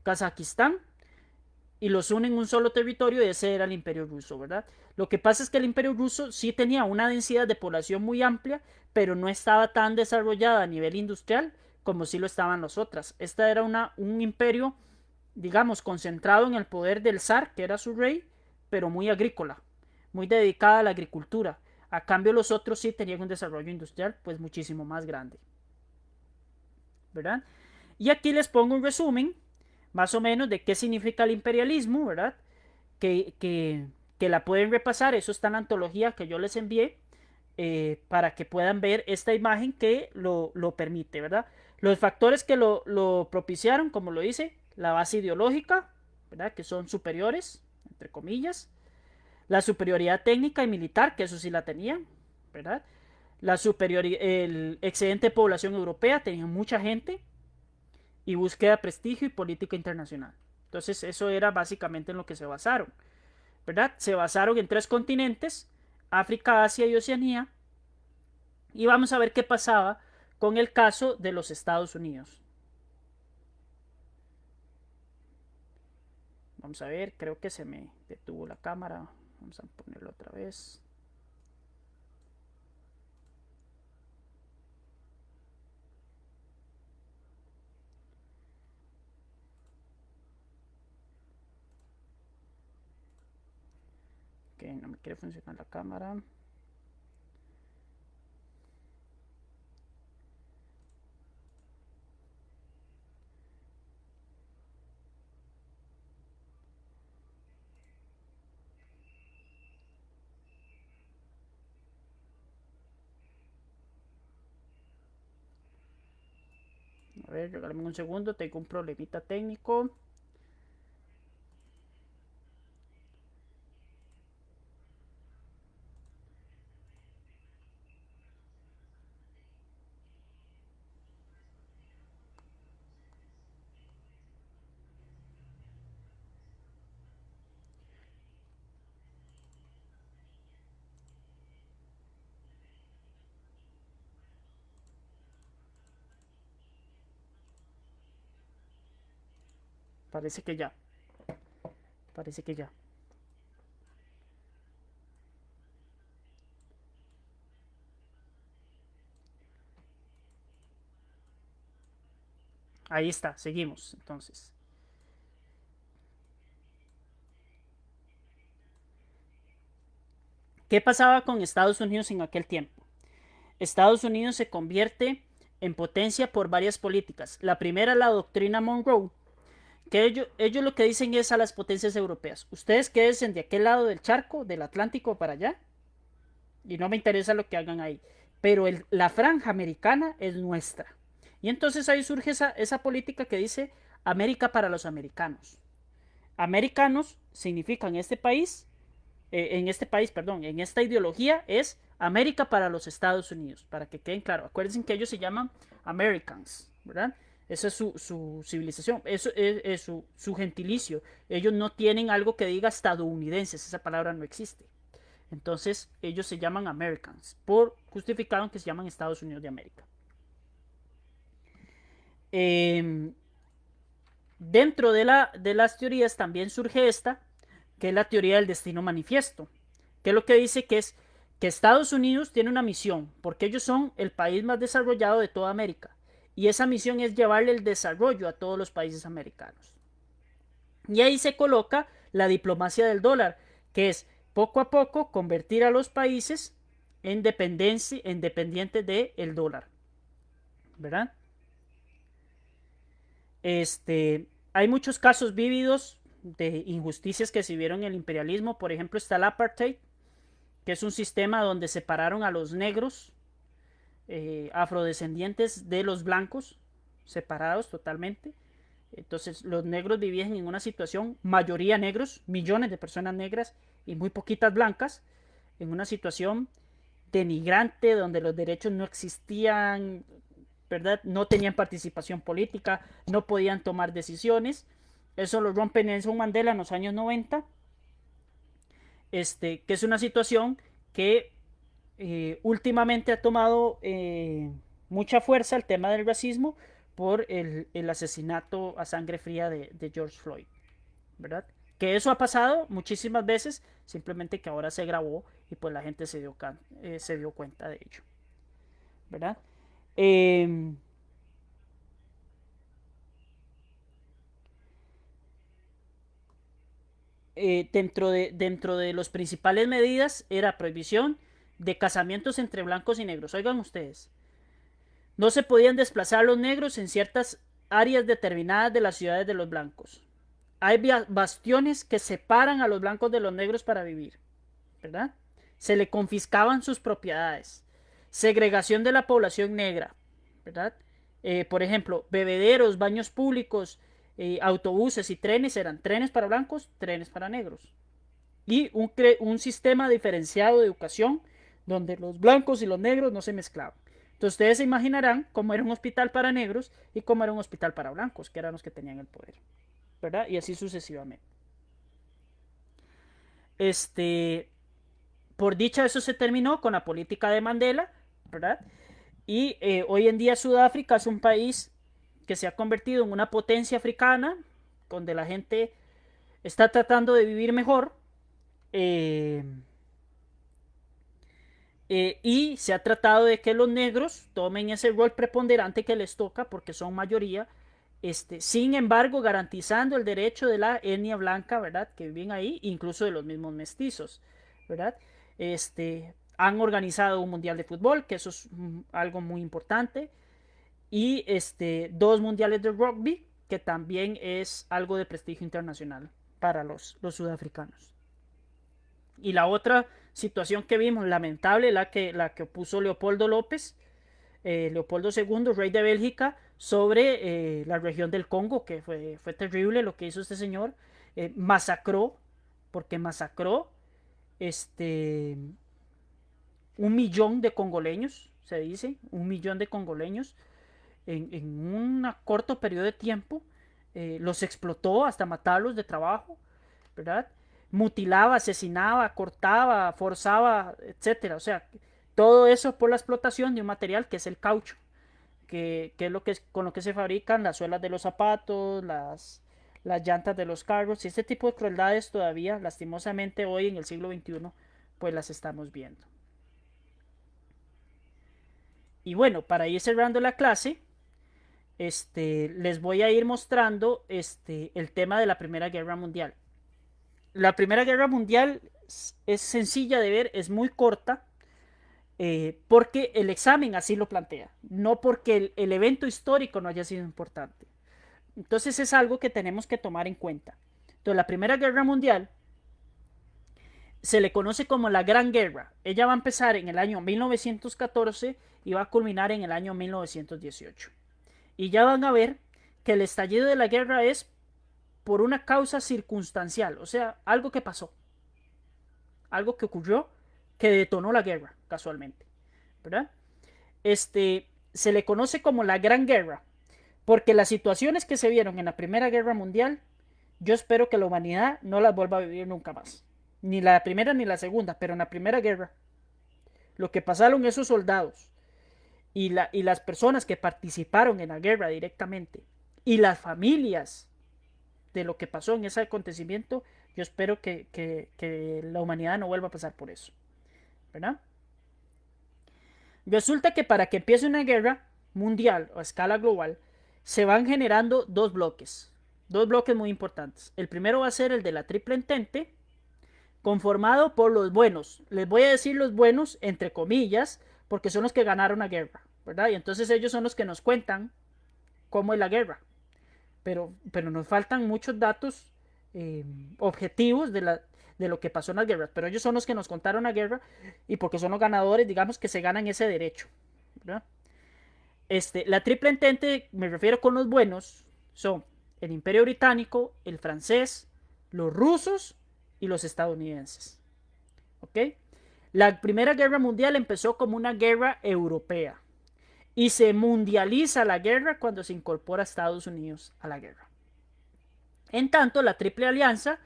Kazajistán, y los unen en un solo territorio, y ese era el imperio ruso, ¿verdad? Lo que pasa es que el imperio ruso sí tenía una densidad de población muy amplia, pero no estaba tan desarrollada a nivel industrial como sí lo estaban las otras. Esta era un imperio, digamos, concentrado en el poder del zar, que era su rey, pero muy agrícola, muy dedicada a la agricultura. A cambio, los otros sí tenían un desarrollo industrial pues muchísimo más grande, ¿verdad? Y aquí les pongo un resumen más o menos de qué significa el imperialismo, ¿verdad? Que la pueden repasar, eso está en la antología que yo les envié, para que puedan ver esta imagen que lo permite, ¿verdad? Los factores que lo propiciaron, como lo dice, la base ideológica, ¿verdad? Que son superiores, entre comillas, la superioridad técnica y militar, que eso sí la tenían, ¿verdad? El excedente de población europea, tenían mucha gente, y búsqueda de prestigio y política internacional. Entonces eso era básicamente en lo que se basaron, ¿verdad? Se basaron en 3 continentes, África, Asia y Oceanía, y vamos a ver qué pasaba con el caso de los Estados Unidos. Vamos a ver, creo que se me detuvo la cámara, vamos a ponerlo otra vez. Ok, no me quiere funcionar la cámara. A ver, regálame un segundo, tengo un problemita técnico. Parece que ya, parece que ya. Ahí está, seguimos entonces. ¿Qué pasaba con Estados Unidos en aquel tiempo? Estados Unidos se convierte en potencia por varias políticas. La primera es la doctrina Monroe, que ellos lo que dicen es a las potencias europeas: ustedes quédense de aquel lado del charco, del Atlántico para allá, y no me interesa lo que hagan ahí. Pero la franja americana es nuestra. Y entonces ahí surge esa política que dice América para los americanos. Americanos significa en este país, perdón, en esta ideología es América para los Estados Unidos, para que queden claro. Acuérdense que ellos se llaman Americans, ¿verdad? Esa es su civilización, eso es su gentilicio. Ellos no tienen algo que diga estadounidenses, esa palabra no existe. Entonces ellos se llaman Americans, por justificaron que se llaman Estados Unidos de América. Eh, Dentro de las teorías también surge esta, que es la teoría del destino manifiesto, que es lo que dice que es que Estados Unidos tiene una misión, porque ellos son el país más desarrollado de toda América, y esa misión es llevarle el desarrollo a todos los países americanos. Y ahí se coloca la diplomacia del dólar, que es poco a poco convertir a los países en dependientes del dólar, ¿verdad? Hay muchos casos vívidos de injusticias que se vieron en el imperialismo. Por ejemplo, está el apartheid, que es un sistema donde separaron a los negros afrodescendientes de los blancos, separados totalmente. Entonces los negros vivían en una situación, mayoría negros, millones de personas negras y muy poquitas blancas, en una situación denigrante donde los derechos no existían, ¿verdad? No tenían participación política, no podían tomar decisiones. Eso lo rompe Nelson Mandela en los años 90, que es una situación que últimamente ha tomado mucha fuerza el tema del racismo por el asesinato a sangre fría de George Floyd, ¿verdad? Que eso ha pasado muchísimas veces, simplemente que ahora se grabó y pues la gente se dio cuenta de ello, ¿verdad? Eh, dentro de las principales medidas era prohibición de casamientos entre blancos y negros. Oigan ustedes, no se podían desplazar los negros en ciertas áreas determinadas de las ciudades de los blancos. Hay bastiones que separan a los blancos de los negros para vivir, ¿verdad? Se le confiscaban sus propiedades. Segregación de la población negra, ¿verdad? Por ejemplo, bebederos, baños públicos, autobuses y trenes eran trenes para blancos, trenes para negros. Y un sistema diferenciado de educación donde los blancos y los negros no se mezclaban. Entonces ustedes se imaginarán cómo era un hospital para negros y cómo era un hospital para blancos, que eran los que tenían el poder, ¿verdad? Y así sucesivamente. Este, por dicha eso se terminó con la política de Mandela, ¿verdad? Y hoy en día Sudáfrica es un país que se ha convertido en una potencia africana, donde la gente está tratando de vivir mejor. Eh, y se ha tratado de que los negros tomen ese rol preponderante que les toca porque son mayoría, sin embargo garantizando el derecho de la etnia blanca, ¿verdad? Que viven ahí, incluso de los mismos mestizos, ¿verdad? Han organizado un mundial de fútbol, que eso es algo muy importante, y dos mundiales de rugby, que también es algo de prestigio internacional para los sudafricanos. Y la otra situación que vimos, lamentable, la que opuso Leopoldo López, Leopoldo II, rey de Bélgica, sobre la región del Congo, que fue terrible lo que hizo este señor. Masacró, porque masacró este, 1 millón de congoleños, se dice, 1 millón de congoleños en un corto periodo de tiempo. Los explotó hasta matarlos de trabajo, ¿verdad? Mutilaba, asesinaba, cortaba, forzaba, etcétera. O sea, todo eso por la explotación de un material que es el caucho, que es con lo que se fabrican las suelas de los zapatos, las llantas de los carros, y este tipo de crueldades todavía, lastimosamente hoy en el siglo XXI, pues las estamos viendo. Y bueno, para ir cerrando la clase, les voy a ir mostrando el tema de la Primera Guerra Mundial. La Primera Guerra Mundial es sencilla de ver, es muy corta, porque el examen así lo plantea, no porque el evento histórico no haya sido importante. Entonces es algo que tenemos que tomar en cuenta. Entonces la Primera Guerra Mundial se le conoce como la Gran Guerra. Ella va a empezar en el año 1914 y va a culminar en el año 1918. Y ya van a ver que el estallido de la guerra es por una causa circunstancial, o sea, algo que pasó, algo que ocurrió que detonó la guerra, casualmente, ¿verdad? Se le conoce como la Gran Guerra, porque las situaciones que se vieron en la Primera Guerra Mundial, yo espero que la humanidad no las vuelva a vivir nunca más. Ni la primera ni la segunda, pero en la Primera Guerra. Lo que pasaron esos soldados y las personas que participaron en la guerra directamente y las familias de lo que pasó en ese acontecimiento, yo espero que la humanidad no vuelva a pasar por eso, ¿verdad? Resulta que para que empiece una guerra mundial o a escala global, se van generando dos bloques muy importantes. El primero va a ser el de la Triple Entente, conformado por los buenos. Les voy a decir los buenos, entre comillas, porque son los que ganaron la guerra, ¿verdad? Y entonces ellos son los que nos cuentan cómo es la guerra. Pero nos faltan muchos datos objetivos de lo que pasó en las guerras. Pero ellos son los que nos contaron la guerra y porque son los ganadores, digamos, que se ganan ese derecho, ¿verdad? La Triple Entente, me refiero con los buenos, son el Imperio Británico, el francés, los rusos y los estadounidenses. ¿Ok? La Primera Guerra Mundial empezó como una guerra europea y se mundializa la guerra cuando se incorpora Estados Unidos a la guerra. En tanto, la Triple Alianza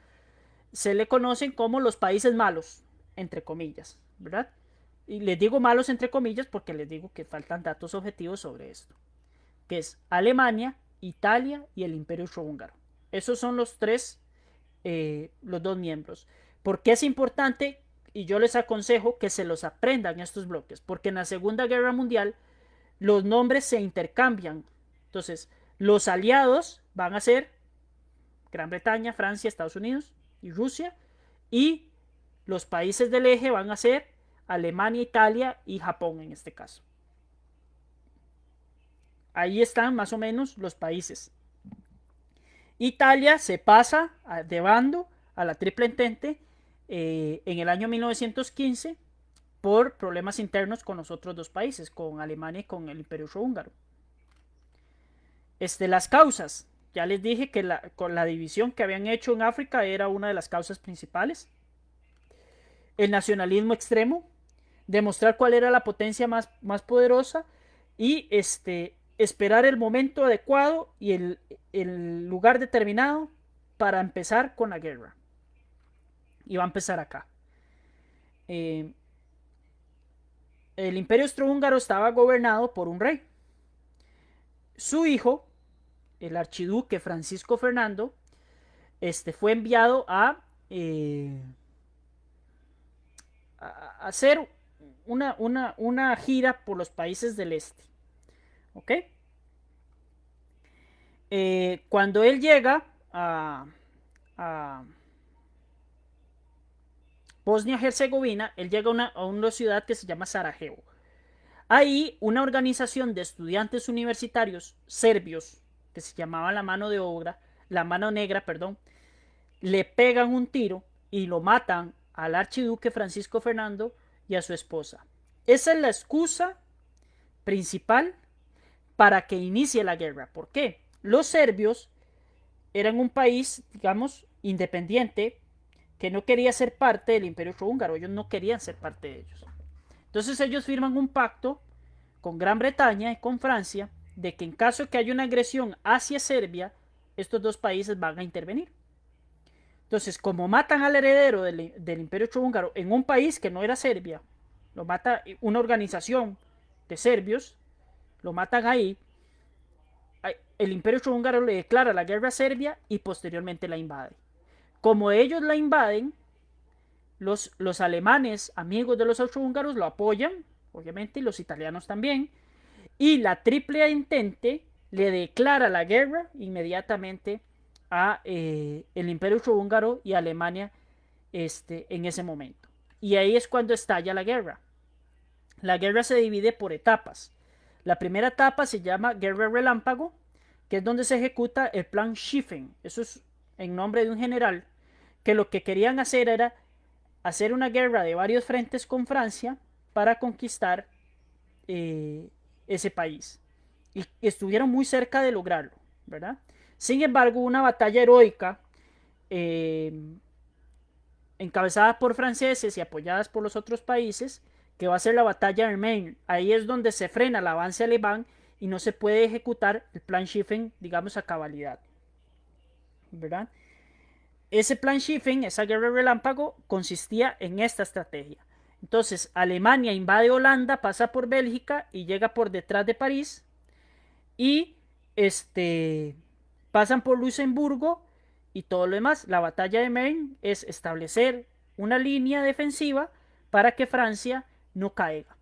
se le conocen como los países malos, entre comillas, ¿verdad? Y les digo malos entre comillas porque les digo que faltan datos objetivos sobre esto, que es Alemania, Italia y el Imperio Austrohúngaro. Esos son los tres, los dos miembros. ¿Por qué es importante? Y yo les aconsejo que se los aprendan estos bloques, porque en la Segunda Guerra Mundial los nombres se intercambian. Entonces, los aliados van a ser Gran Bretaña, Francia, Estados Unidos y Rusia, y los países del eje van a ser Alemania, Italia y Japón en este caso. Ahí están más o menos los países. Italia se pasa de bando a la Triple Entente en el año 1915 por problemas internos con los otros dos países, con Alemania y con el Imperio Austrohúngaro. Las causas, ya les dije que con la división que habían hecho en África era una de las causas principales. El nacionalismo extremo, demostrar cuál era la potencia más poderosa y esperar el momento adecuado y el lugar determinado para empezar con la guerra. Y va a empezar acá. El Imperio Austrohúngaro estaba gobernado por un rey. Su hijo, el archiduque Francisco Fernando, fue enviado a hacer una gira por los países del este. ¿Ok? Cuando él llega a Bosnia-Herzegovina, él llega a una ciudad que se llama Sarajevo. Ahí una organización de estudiantes universitarios serbios, que se llamaba la mano negra, le pegan un tiro y lo matan al archiduque Francisco Fernando y a su esposa. Esa es la excusa principal para que inicie la guerra. ¿Por qué? Los serbios eran un país, digamos, independiente, que no quería ser parte del Imperio Austrohúngaro. Ellos no querían ser parte de ellos. Entonces ellos firman un pacto con Gran Bretaña y con Francia de que en caso de que haya una agresión hacia Serbia, estos dos países van a intervenir. Entonces, como matan al heredero del Imperio Austrohúngaro en un país que no era Serbia, lo mata una organización de serbios, lo matan ahí, el Imperio Austrohúngaro le declara la guerra a Serbia y posteriormente la invade. Como ellos la invaden, los alemanes, amigos de los austrohúngaros, lo apoyan, obviamente, y los italianos también, y la Triple Entente le declara la guerra inmediatamente a el Imperio Austrohúngaro y a Alemania en ese momento. Y ahí es cuando estalla la guerra. La guerra se divide por etapas. La primera etapa se llama Guerra Relámpago, que es donde se ejecuta el Plan Schlieffen. Eso es en nombre de un general que lo que querían hacer era hacer una guerra de varios frentes con Francia para conquistar ese país. Y estuvieron muy cerca de lograrlo, ¿verdad? Sin embargo, una batalla heroica encabezada por franceses y apoyadas por los otros países, que va a ser la batalla de Maine. Ahí es donde se frena el avance alemán y no se puede ejecutar el plan Schlieffen, digamos, a cabalidad, ¿verdad? Ese plan Schlieffen, esa guerra relámpago, consistía en esta estrategia. Entonces Alemania invade Holanda, pasa por Bélgica y llega por detrás de París y pasan por Luxemburgo y todo lo demás. La batalla de Maine es establecer una línea defensiva para que Francia no caiga.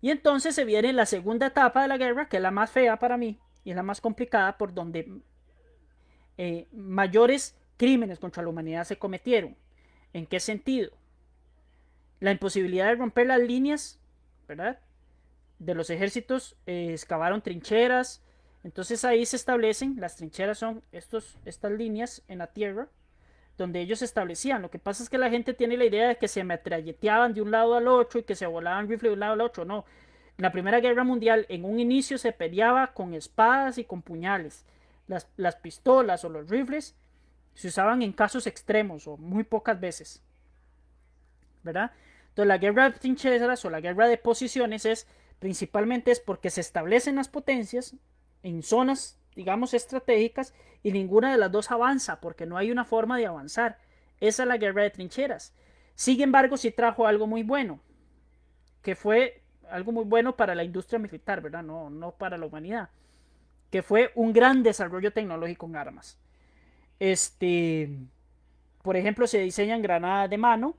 Y entonces se viene la segunda etapa de la guerra, que es la más fea para mí y es la más complicada, por donde mayores crímenes contra la humanidad se cometieron. ¿En qué sentido? La imposibilidad de romper las líneas, ¿verdad?, de los ejércitos, excavaron trincheras. Entonces ahí se establecen, las trincheras son estas líneas en la tierra donde ellos se establecían. Lo que pasa es que la gente tiene la idea de que se metralleteaban de un lado al otro y que se volaban rifle de un lado al otro. No. En la Primera Guerra Mundial, en un inicio se peleaba con espadas y con puñales. Las pistolas o los rifles se usaban en casos extremos o muy pocas veces, ¿verdad? Entonces la guerra de trincheras o la guerra de posiciones principalmente es porque se establecen las potencias en zonas, digamos, estratégicas y ninguna de las dos avanza porque no hay una forma de avanzar. Esa es la guerra de trincheras. Sin embargo, sí trajo algo muy bueno, que fue algo muy bueno para la industria militar, ¿verdad? No para la humanidad, que fue un gran desarrollo tecnológico en armas. Por ejemplo, se diseñan granadas de mano,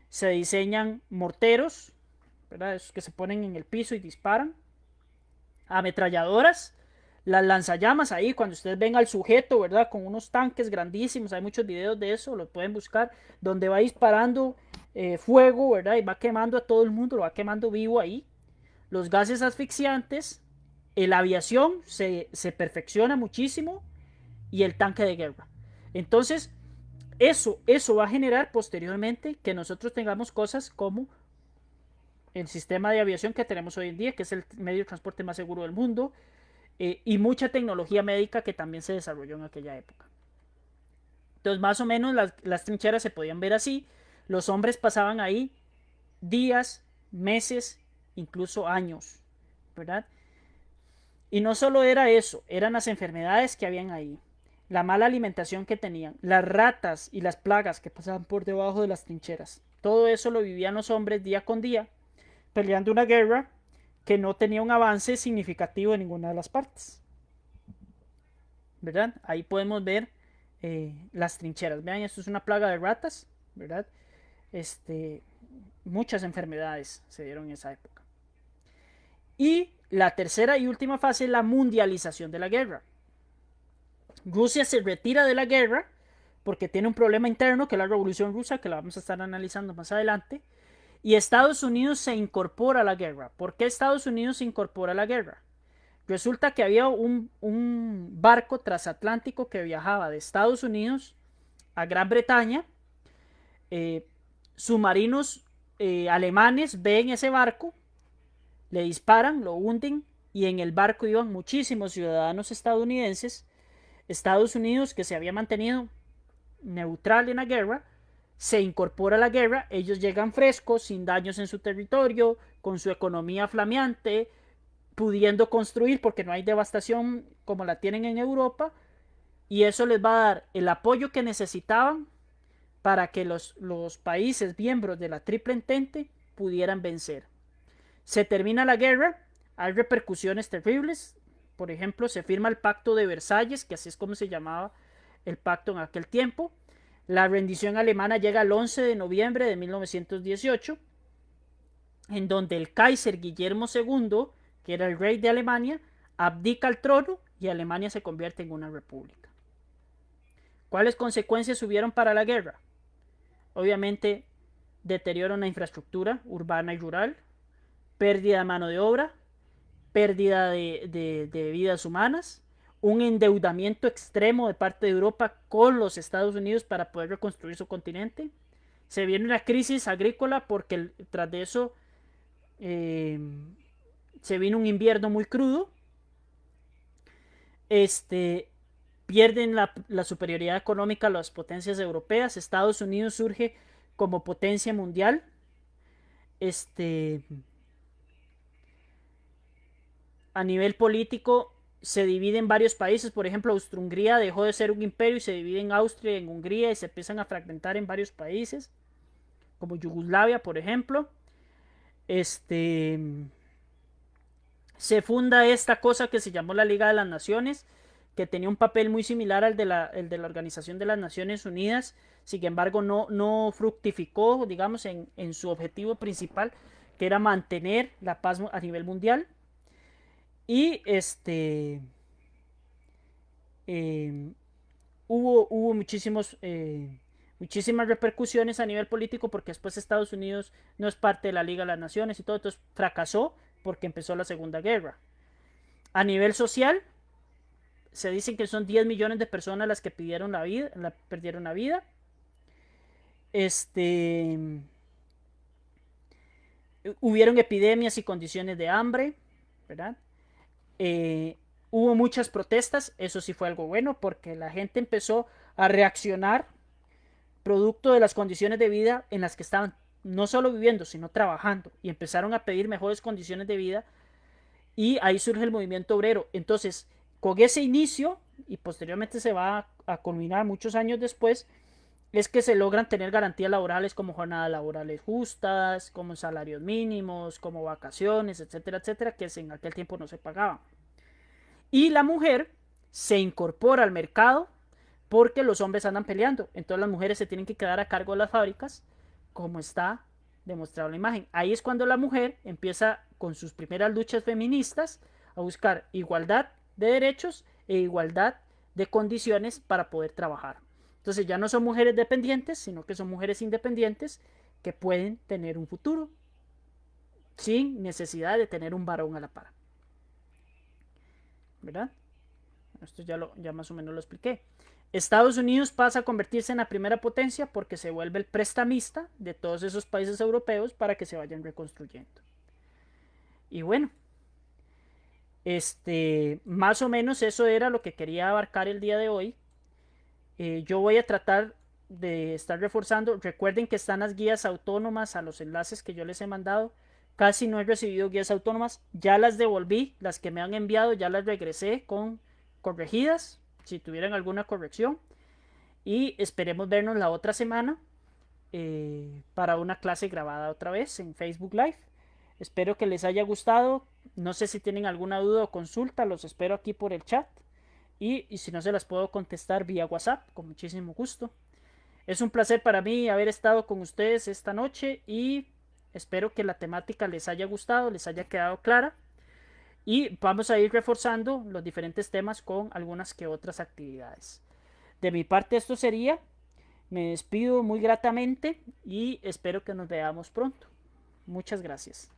se diseñan morteros, ¿verdad?, esos que se ponen en el piso y disparan, ametralladoras, las lanzallamas ahí, cuando ustedes ven al sujeto, ¿verdad?, con unos tanques grandísimos, hay muchos videos de eso, los pueden buscar, donde va disparando fuego, ¿verdad?, y va quemando a todo el mundo, lo va quemando vivo ahí. Los gases asfixiantes, la aviación se perfecciona muchísimo y el tanque de guerra. Entonces, eso va a generar posteriormente que nosotros tengamos cosas como el sistema de aviación que tenemos hoy en día, que es el medio de transporte más seguro del mundo, y mucha tecnología médica que también se desarrolló en aquella época. Entonces, más o menos las trincheras se podían ver así. Los hombres pasaban ahí días, meses, incluso años, ¿verdad? Y no solo era eso, eran las enfermedades que habían ahí, la mala alimentación que tenían, las ratas y las plagas que pasaban por debajo de las trincheras. Todo eso lo vivían los hombres día con día, peleando una guerra que no tenía un avance significativo en ninguna de las partes, ¿verdad? Ahí podemos ver las trincheras. Vean, esto es una plaga de ratas, ¿verdad? Muchas enfermedades se dieron en esa época. Y la tercera y última fase es la mundialización de la guerra. Rusia se retira de la guerra porque tiene un problema interno, que es la revolución rusa, que la vamos a estar analizando más adelante. Y Estados Unidos se incorpora a la guerra. ¿Por qué Estados Unidos se incorpora a la guerra? Resulta que había un barco transatlántico que viajaba de Estados Unidos a Gran Bretaña. Submarinos alemanes ven ese barco, le disparan, lo hunden, y en el barco iban muchísimos ciudadanos estadounidenses. Estados Unidos, que se había mantenido neutral en la guerra, se incorpora a la guerra. Ellos llegan frescos, sin daños en su territorio, con su economía flameante, pudiendo construir porque no hay devastación como la tienen en Europa, y eso les va a dar el apoyo que necesitaban para que los países miembros de la Triple Entente pudieran vencer. Se termina la guerra, hay repercusiones terribles. Por ejemplo, se firma el Pacto de Versalles, que así es como se llamaba el pacto en aquel tiempo. La rendición alemana llega el 11 de noviembre de 1918, en donde el Kaiser Guillermo II, que era el rey de Alemania, abdica al trono y Alemania se convierte en una república. ¿Cuáles consecuencias hubieron para la guerra? Obviamente, deterioro en la infraestructura urbana y rural, pérdida de mano de obra, pérdida de vidas humanas, un endeudamiento extremo de parte de Europa con los Estados Unidos para poder reconstruir su continente. Se viene una crisis agrícola porque tras de eso se vino un invierno muy crudo. Pierden la superioridad económica las potencias europeas. Estados Unidos surge como potencia mundial. A nivel político se divide en varios países. Por ejemplo, Austria-Hungría dejó de ser un imperio y se divide en Austria y en Hungría y se empiezan a fragmentar en varios países, como Yugoslavia, por ejemplo. Este, Se funda esta cosa que se llamó la Liga de las Naciones, que tenía un papel muy similar al el de la Organización de las Naciones Unidas. Sin embargo, no fructificó, digamos, en su objetivo principal, que era mantener la paz a nivel mundial. Y eh, hubo muchísimas repercusiones a nivel político, porque después Estados Unidos no es parte de la Liga de las Naciones y todo, entonces fracasó porque empezó la Segunda Guerra. A nivel social, se dicen que son 10 millones de personas las que perdieron la vida. Este, Hubieron epidemias y condiciones de hambre, ¿verdad? Hubo muchas protestas, eso sí fue algo bueno, porque la gente empezó a reaccionar producto de las condiciones de vida en las que estaban no solo viviendo, sino trabajando, y empezaron a pedir mejores condiciones de vida, y ahí surge el movimiento obrero. Entonces, con ese inicio, y posteriormente se va a culminar muchos años después, es que se logran tener garantías laborales como jornadas laborales justas, como salarios mínimos, como vacaciones, etcétera, etcétera, que en aquel tiempo no se pagaban. Y la mujer se incorpora al mercado porque los hombres andan peleando. Entonces las mujeres se tienen que quedar a cargo de las fábricas, como está demostrado en la imagen. Ahí es cuando la mujer empieza con sus primeras luchas feministas a buscar igualdad de derechos e igualdad de condiciones para poder trabajar. Entonces ya no son mujeres dependientes, sino que son mujeres independientes que pueden tener un futuro sin necesidad de tener un varón a la par. ¿Verdad? Esto ya más o menos lo expliqué. Estados Unidos pasa a convertirse en la primera potencia porque se vuelve el prestamista de todos esos países europeos para que se vayan reconstruyendo. Y bueno, más o menos eso era lo que quería abarcar el día de hoy. Yo voy a tratar de estar reforzando. Recuerden que están las guías autónomas a los enlaces que yo les he mandado. Casi no he recibido guías autónomas. Ya las devolví. Las que me han enviado ya las regresé con corregidas, si tuvieran alguna corrección. Y esperemos vernos la otra semana para una clase grabada otra vez en Facebook Live. Espero que les haya gustado. No sé si tienen alguna duda o consulta. Los espero aquí por el chat. Y si no, se las puedo contestar vía WhatsApp con muchísimo gusto. Es un placer para mí haber estado con ustedes esta noche y espero que la temática les haya gustado, les haya quedado clara. Y vamos a ir reforzando los diferentes temas con algunas que otras actividades. De mi parte esto sería. Me despido muy gratamente y espero que nos veamos pronto. Muchas gracias.